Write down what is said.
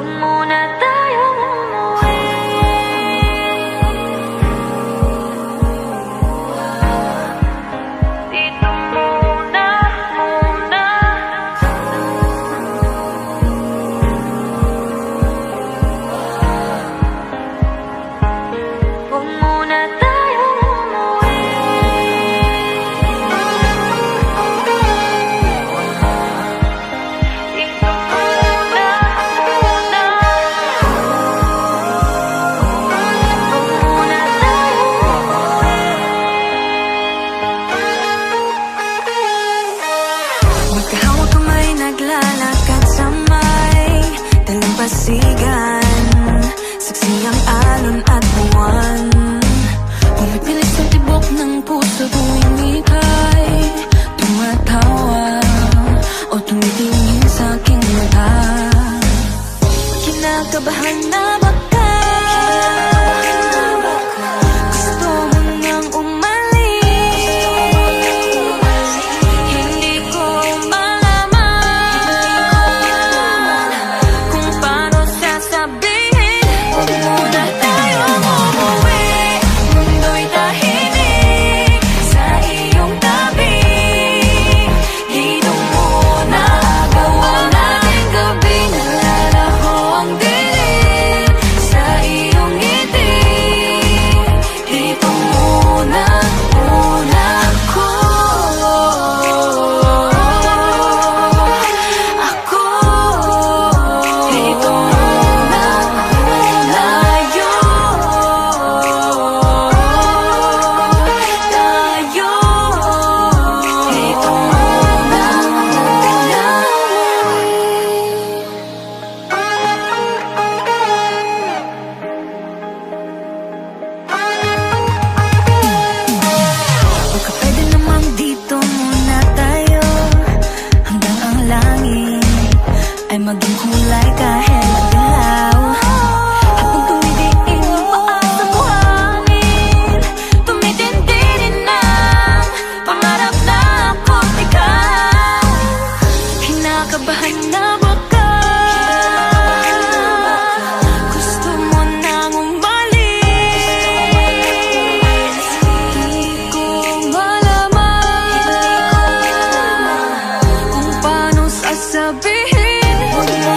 Huwag muna tayong umuwi. Dito muna, muna. Huwag muna tayong umuwi. Dito muna, muna. Huwag muna tayong umuwi. Magkahawak kamay, naglalakad sa may dalampasigan. Saksi ang alon at buwan. Pumipilis ang tibok ng puso tuwing ika'y tumatawa o tumitingin sa aking mata. Kinakabahan na baka gusto mo nang umalis. Hindi ko malaman kung paano sasabihin. Huwag muna tayong umuwi. Mundo'y tahimik sa iyong tabi. Dito muna gawa natin gabi. Nalalaho ang dilim sa iyong ngiti. Dito muna, muna ako. Dito muna, malayo tayo. Dito muna, baka pwede namang dito muna tayo hanggang ang langit ay maging kulay kahit madilaw. Habang tumidiin ang paa sa buhangin, tumitindi rin ang pangarap na ako't ikaw. Kinakabahan na baka gusto mo nang umalis. Hindi ko malaman kung paano sasabihin. Huwag mo